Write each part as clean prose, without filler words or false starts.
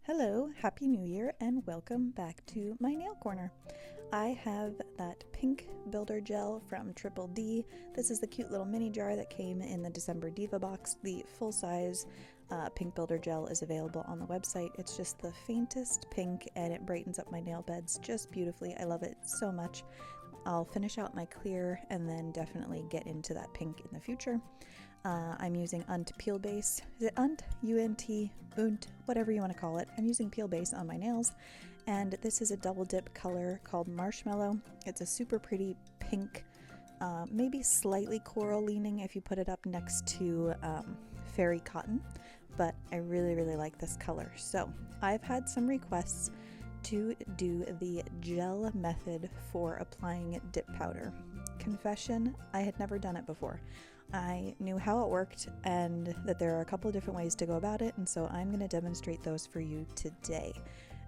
Hello, Happy New Year, and welcome back to my nail corner. I have that pink builder gel from Triple D. This is the cute little mini jar that came in the December Diva box. The full-size pink builder gel is available on the website. It's just the faintest pink and it brightens up my nail beds just beautifully. I love it so much. I'll finish out my clear and then definitely get into that pink in the future. I'm using Unt Peel Base. Is it Unt? U-N-T? Unt? Whatever you want to call it. I'm using Peel Base on my nails. And this is a double dip color called Marshmallow. It's a super pretty pink, maybe slightly coral leaning if you put it up next to Fairy Cotton. But I really, really like this color. So I've had some requests to do the gel method for applying dip powder. Confession, I had never done it before. I knew how it worked and that there are a couple of different ways to go about it, and so I'm going to demonstrate those for you today.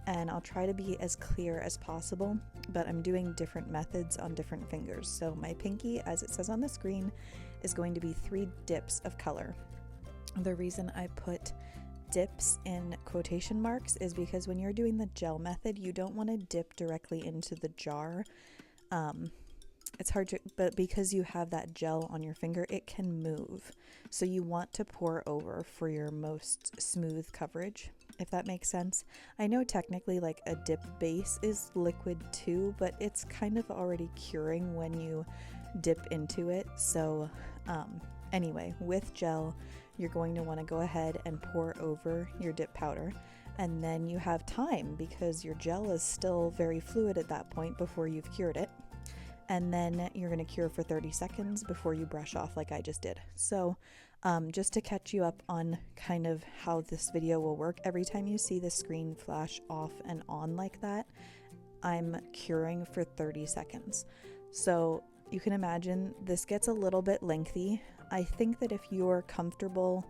And I'll try to be as clear as possible, but I'm doing different methods on different fingers. So my pinky, as it says on the screen, is going to be 3 dips of color. The reason I put dips in quotation marks is because when you're doing the gel method, you don't want to dip directly into the jar. It's hard to, but because you have that gel on your finger, it can move. So you want to pour over for your most smooth coverage, if that makes sense. I know technically like a dip base is liquid too, but it's kind of already curing when you dip into it. So anyway, with gel, you're going to want to go ahead and pour over your dip powder. And then you have time because your gel is still very fluid at that point before you've cured it. And then you're going to cure for 30 seconds before you brush off like I just did. So just to catch you up on kind of how this video will work, every time you see the screen flash off and on like that, I'm curing for 30 seconds. So you can imagine this gets a little bit lengthy. I think that if you're comfortable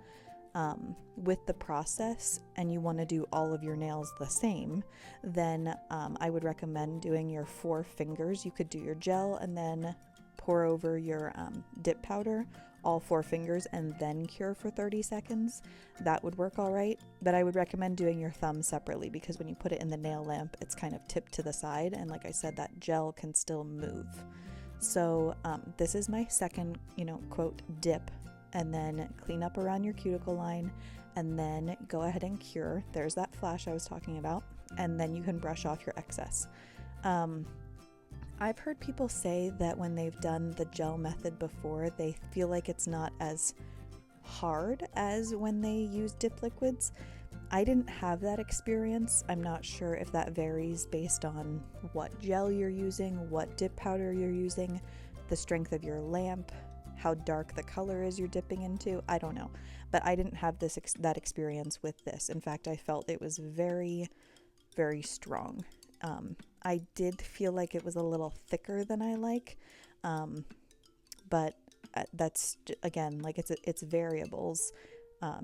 with the process and you want to do all of your nails the same, then I would recommend doing your 4 fingers. You could do your gel and then pour over your dip powder, all 4 fingers, and then cure for 30 seconds. That would work all right, but I would recommend doing your thumb separately because when you put it in the nail lamp, it's kind of tipped to the side, and like I said, that gel can still move. So this is my second, quote, dip, and then clean up around your cuticle line, and then go ahead and cure. There's that flash I was talking about, and then you can brush off your excess. I've heard people say that when they've done the gel method before, they feel like it's not as hard as when they use dip liquids. I didn't have that experience. I'm not sure if that varies based on what gel you're using, what dip powder you're using, the strength of your lamp, how dark the color is you're dipping into. I don't know, but I didn't have that experience with this. In fact, I felt it was very, very strong. I did feel like it was a little thicker than I like, but that's, again, like it's variables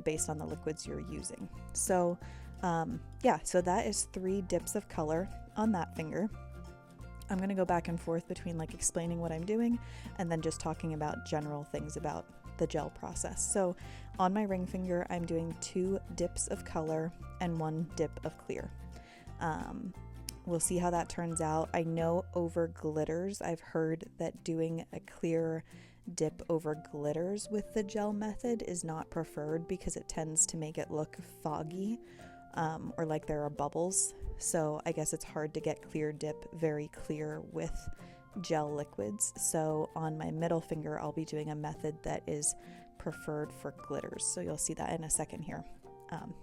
based on the liquids you're using. So yeah, so that is 3 dips of color on that finger. I'm going to go back and forth between like explaining what I'm doing and then just talking about general things about the gel process. So on my ring finger, I'm doing 2 dips of color and 1 dip of clear. We'll see how that turns out. I know over glitters, I've heard that doing a clear dip over glitters with the gel method is not preferred because it tends to make it look foggy or like there are bubbles. So I guess it's hard to get clear dip very clear with gel liquids. So on my middle finger, I'll be doing a method that is preferred for glitters. So you'll see that in a second here.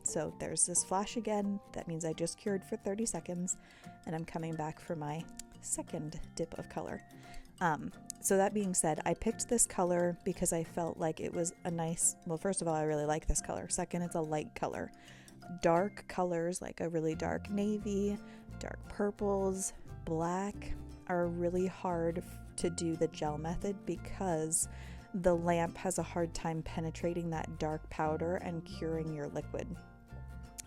So there's this flash again. That means I just cured for 30 seconds and I'm coming back for my second dip of color. So that being said, I picked this color because I felt like it was a nice, well, first of all, I really like this color. Second, it's a light color. Dark colors like a really dark navy, dark purples, black are really hard to do the gel method because the lamp has a hard time penetrating that dark powder and curing your liquid.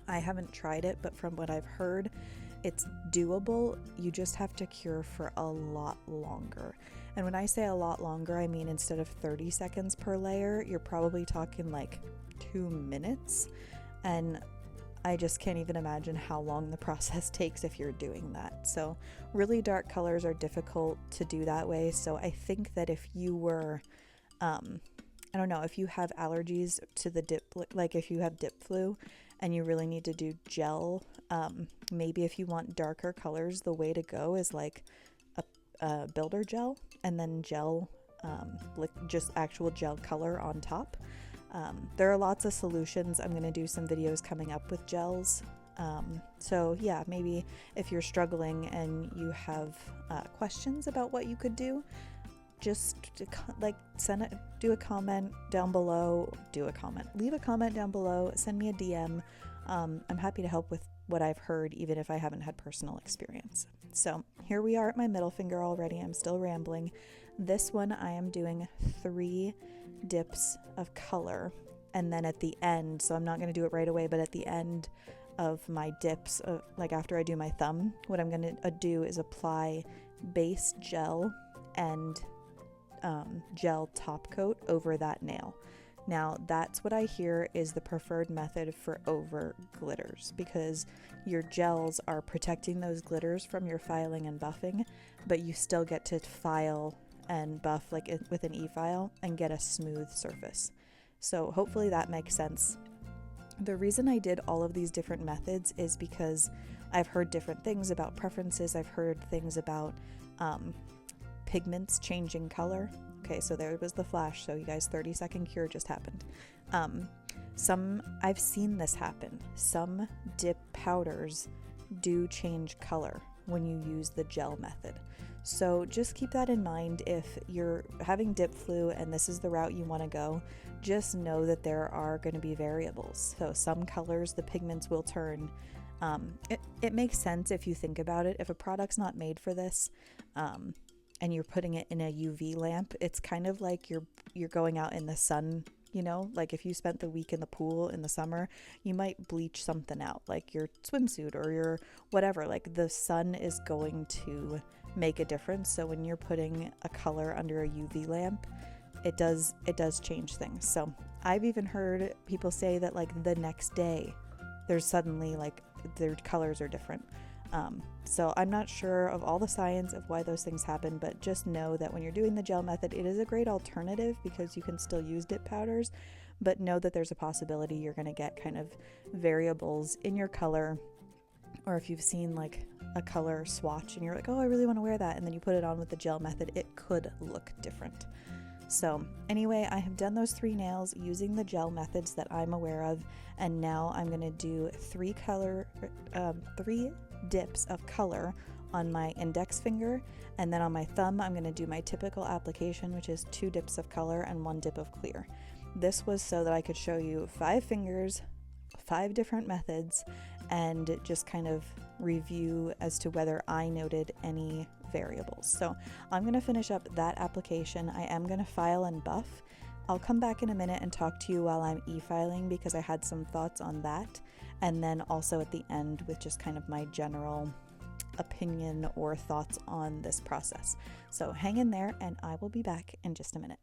I haven't tried it, but from what I've heard, it's doable. You just have to cure for a lot longer. And when I say a lot longer, I mean instead of 30 seconds per layer, you're probably talking like 2 minutes. And I just can't even imagine how long the process takes if you're doing that. So really dark colors are difficult to do that way. So I think that if you were, I don't know, if you have allergies to the dip, like if you have dip flu and you really need to do gel, maybe if you want darker colors, the way to go is like a builder gel and then gel, just actual gel color on top. There are lots of solutions. I'm going to do some videos coming up with gels. So yeah, maybe if you're struggling and you have questions about what you could do, just like do a comment down below, leave a comment down below, send me a DM. I'm happy to help with what I've heard, even if I haven't had personal experience. So here we are at my middle finger already. I'm still rambling. This one I am doing 3 dips of color, and then at the end, so I'm not going to do it right away, but at the end of my dips, like after I do my thumb, what I'm going to do is apply base gel and gel top coat over that nail. Now that's what I hear is the preferred method for over glitters, because your gels are protecting those glitters from your filing and buffing, but you still get to file and buff like with an e-file and get a smooth surface. So hopefully that makes sense. The reason I did all of these different methods is because I've heard different things about preferences. I've heard things about pigments changing color. Okay, so there was the flash. So you guys, 30-second cure just happened. I've seen this happen. Some dip powders do change color when you use the gel method. So just keep that in mind if you're having dip flu and this is the route you want to go. Just know that there are going to be variables. So some colors, the pigments will turn. It makes sense if you think about it. If a product's not made for this, and you're putting it in a UV lamp, it's kind of like you're going out in the sun, you know, like if you spent the week in the pool in the summer, you might bleach something out, like your swimsuit or your whatever. Like the sun is going to make a difference. So when you're putting a color under a UV lamp, it does change things. So I've even heard people say that like the next day there's suddenly like their colors are different. So I'm not sure of all the science of why those things happen, but just know that when you're doing the gel method, it is a great alternative because you can still use dip powders, but know that there's a possibility you're going to get kind of variables in your color. Or if you've seen like a color swatch and you're like, oh, I really want to wear that, and then you put it on with the gel method, it could look different. So anyway, I have done those 3 nails using the gel methods that I'm aware of, and now I'm going to do 3 dips of color on my index finger, and then on my thumb I'm going to do my typical application, which is 2 dips of color and 1 dip of clear. This was so that I could show you 5 fingers, 5 different methods, and just kind of review as to whether I noted any variables. So I'm going to finish up that application. I am going to file and buff. I'll come back in a minute and talk to you while I'm e-filing because I had some thoughts on that, and then also at the end with just kind of my general opinion or thoughts on this process. So hang in there and I will be back in just a minute.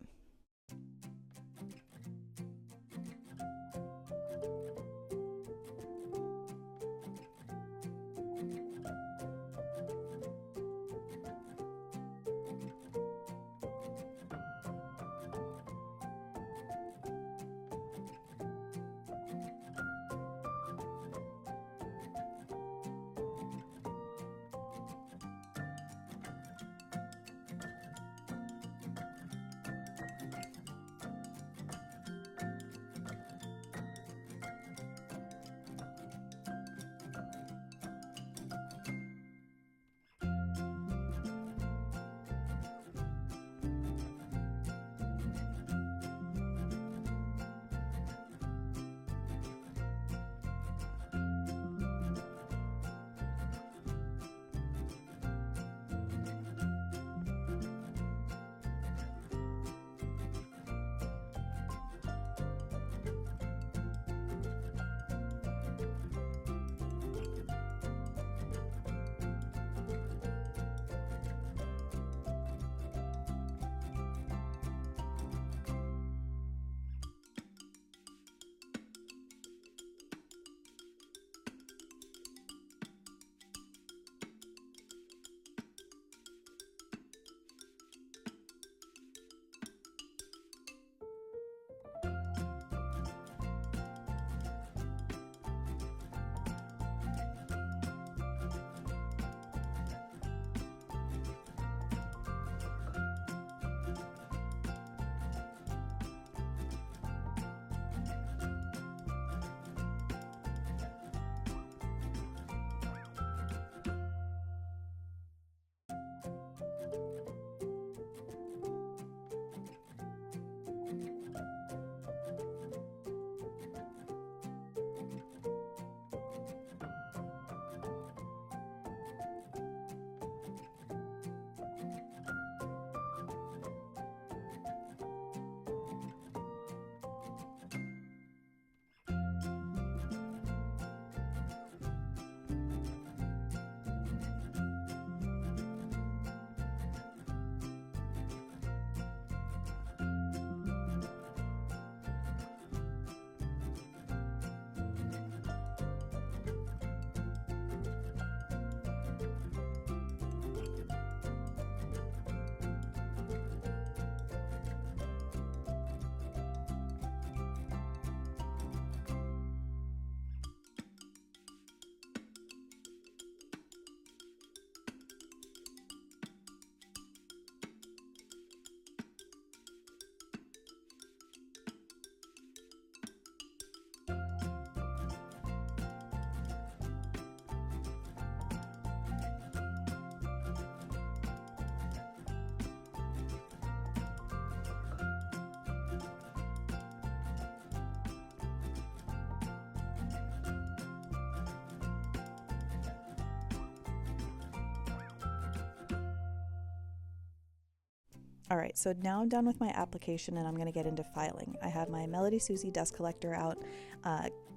All right, so now I'm done with my application and I'm going to get into filing. I have my Melody Susie dust collector out.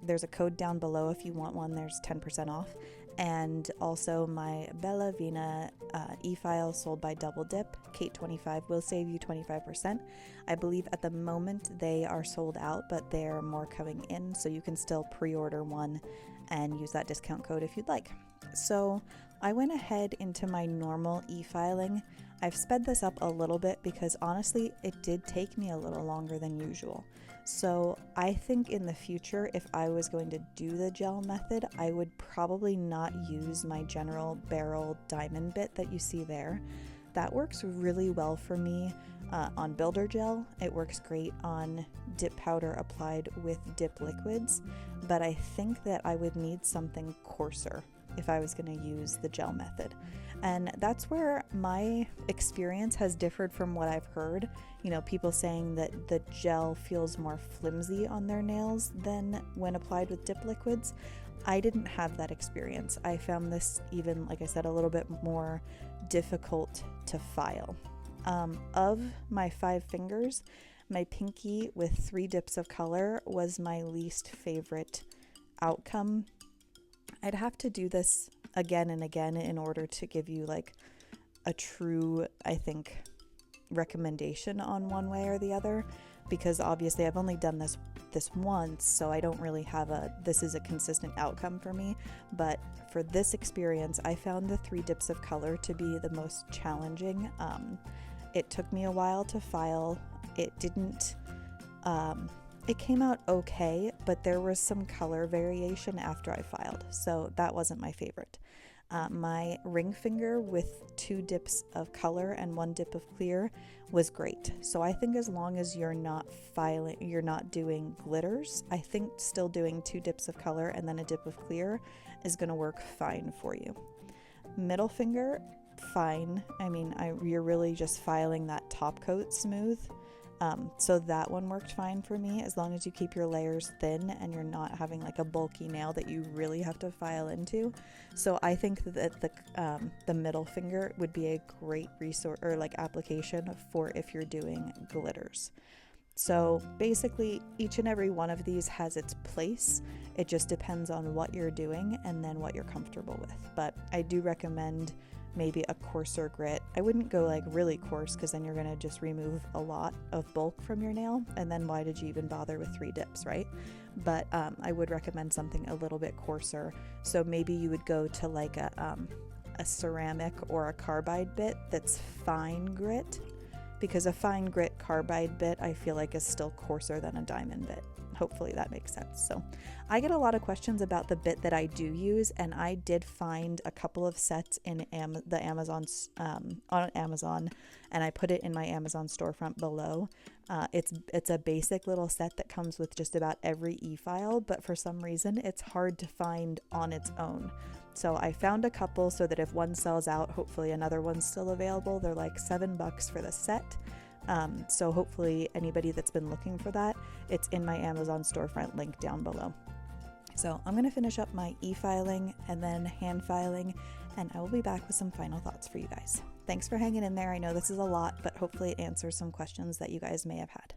There's a code down below if you want one. There's 10% off. And also my Bella Vina e-file sold by Double Dip, Kate 25, will save you 25%. I believe at the moment they are sold out, but there are more coming in, so you can still pre-order one and use that discount code if you'd like. So I went ahead into my normal e-filing. I've sped this up a little bit because honestly, it did take me a little longer than usual. So I think in the future, if I was going to do the gel method, I would probably not use my general barrel diamond bit that you see there. That works really well for me on builder gel. It works great on dip powder applied with dip liquids, but I think that I would need something coarser if I was going to use the gel method. And that's where my experience has differed from what I've heard. You know, people saying that the gel feels more flimsy on their nails than when applied with dip liquids. I didn't have that experience. I found this even, like I said, a little bit more difficult to file. Of my 5 fingers, my pinky with 3 dips of color was my least favorite outcome. I'd have to do this again and again in order to give you like a true, I think, recommendation on one way or the other, because obviously I've only done this once, so I don't really have this is a consistent outcome for me. But for this experience, I found the 3 dips of color to be the most challenging. It took me a while to file. It didn't it came out okay, but there was some color variation after I filed, so that wasn't my favorite. My ring finger with 2 dips of color and 1 dip of clear was great. So I think as long as you're not doing glitters, I think still doing 2 dips of color and then a dip of clear is going to work fine for you. Middle finger, fine. I mean, you're really just filing that top coat smooth. So that one worked fine for me as long as you keep your layers thin and you're not having like a bulky nail that you really have to file into. So I think that the middle finger would be a great resource or like application for if you're doing glitters. So basically each and every one of these has its place. It just depends on what you're doing and then what you're comfortable with. But I do recommend maybe a coarser grit. I wouldn't go like really coarse because then you're going to just remove a lot of bulk from your nail, and then why did you even bother with 3 dips, right? But I would recommend something a little bit coarser. So maybe you would go to like a ceramic or a carbide bit that's fine grit, because a fine grit carbide bit I feel like is still coarser than a diamond bit. Hopefully that makes sense. So I get a lot of questions about the bit that I do use, and I did find a couple of sets in the Amazon on Amazon, and I put it in my Amazon storefront below. It's a basic little set that comes with just about every e-file, but for some reason it's hard to find on its own. So I found a couple so that if one sells out, hopefully another one's still available. They're like $7 for the set. So hopefully anybody that's been looking for that, it's in my Amazon storefront link down below. So I'm going to finish up my e-filing and then hand filing, and I will be back with some final thoughts for you guys. Thanks for hanging in there. I know this is a lot, but hopefully it answers some questions that you guys may have had.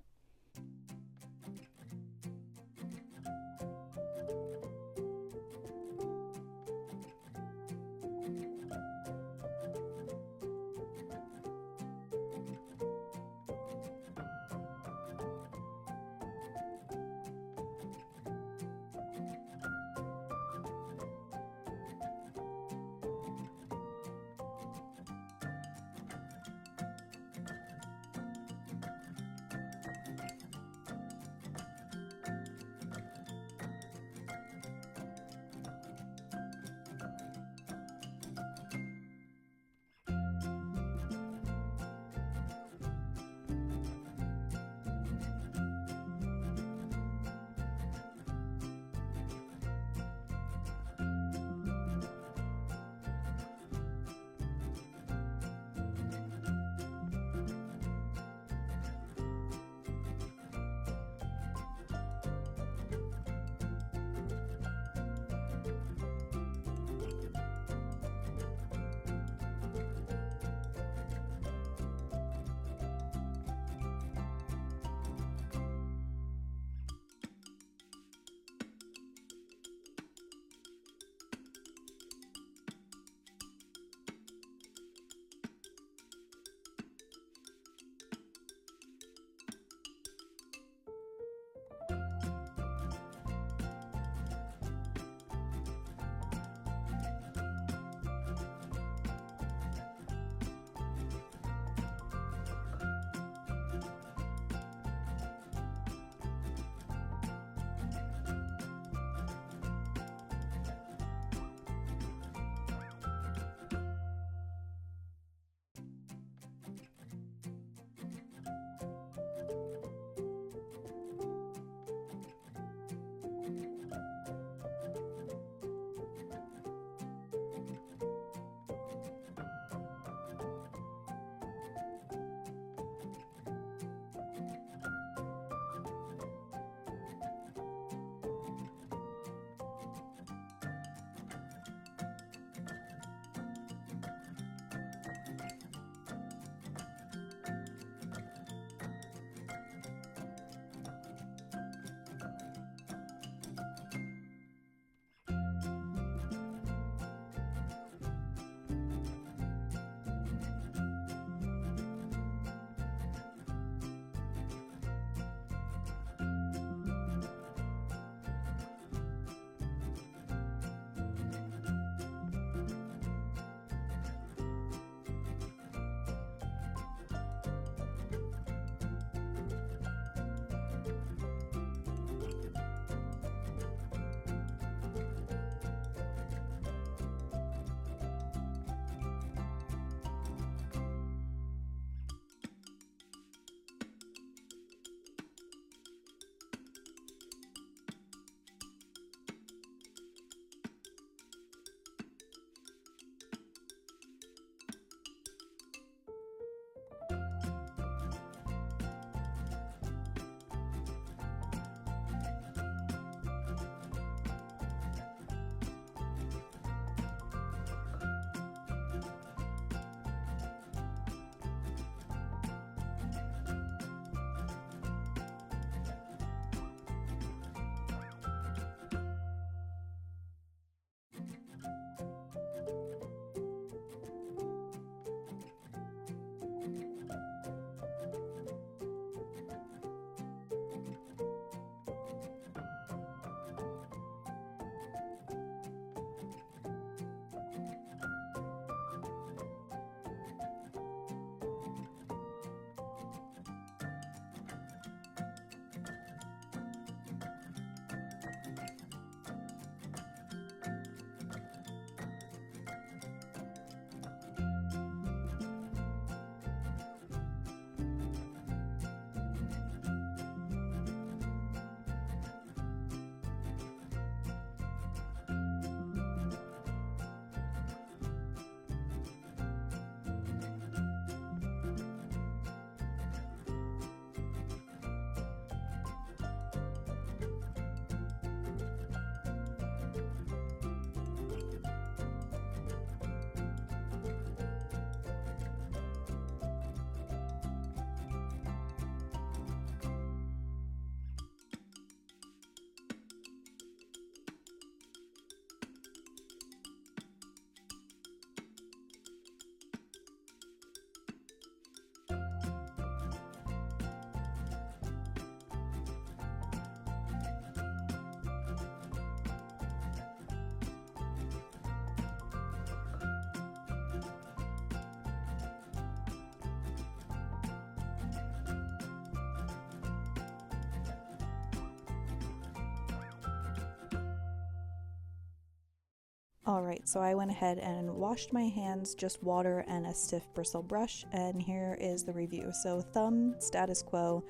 Alright, so I went ahead and washed my hands, just water and a stiff bristle brush, and here is the review. So thumb, status quo,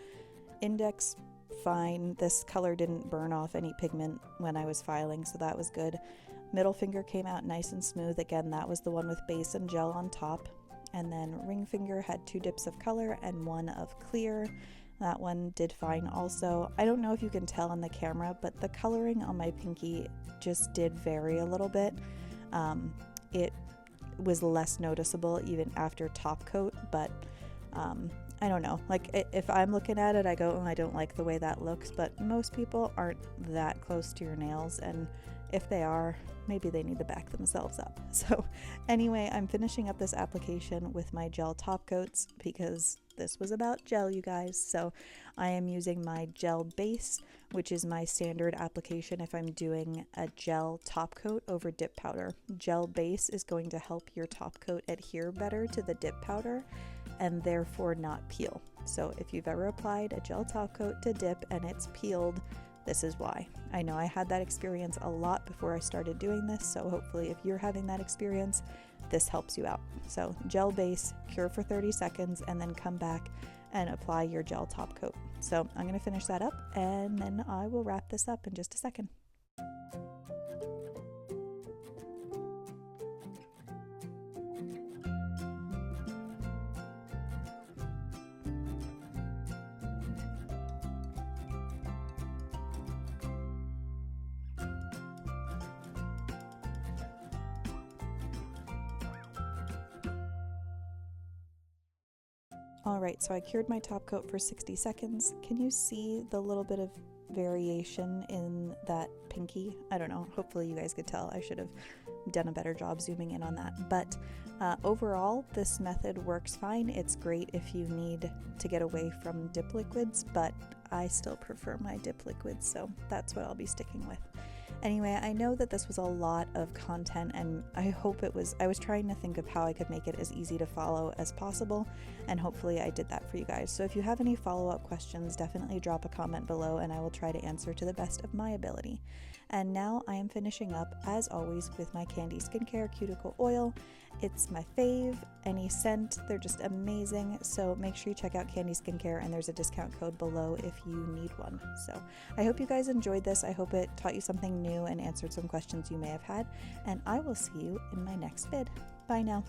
index, fine. This color didn't burn off any pigment when I was filing, so that was good. Middle finger came out nice and smooth. Again, that was the one with base and gel on top. And then ring finger had 2 dips of color and 1 of clear. That one did fine also. I don't know if you can tell on the camera, but the coloring on my pinky just did vary a little bit. It was less noticeable even after top coat, but I don't know. Like, if I'm looking at it, I go, oh, I don't like the way that looks, but most people aren't that close to your nails, and if they are, maybe they need to back themselves up. So anyway, I'm finishing up this application with my gel top coats because this was about gel, you guys. So I am using my gel base, which is my standard application if I'm doing a gel top coat over dip powder. Gel base is going to help your top coat adhere better to the dip powder and therefore not peel. So if you've ever applied a gel top coat to dip and it's peeled, this is why. I know I had that experience a lot before I started doing this, so hopefully if you're having that experience, this helps you out. So gel base, cure for 30 seconds, and then come back and apply your gel top coat. So I'm going to finish that up, and then I will wrap this up in just a second. Alright, so I cured my top coat for 60 seconds. Can you see the little bit of variation in that pinky? I don't know, hopefully you guys could tell. I should have done a better job zooming in on that. But overall, this method works fine. It's great if you need to get away from dip liquids, but I still prefer my dip liquids, so that's what I'll be sticking with. Anyway, I know that this was a lot of content, and I was trying to think of how I could make it as easy to follow as possible, and hopefully I did that for you guys. So if you have any follow-up questions, definitely drop a comment below and I will try to answer to the best of my ability. And now I am finishing up, as always, with my Candi Skincare Cuticle Oil. It's my fave, any scent, they're just amazing, so make sure you check out Candi Skincare, and there's a discount code below if you need one. So I hope you guys enjoyed this. I hope it taught you something new and answered some questions you may have had, and I will see you in my next vid. Bye now.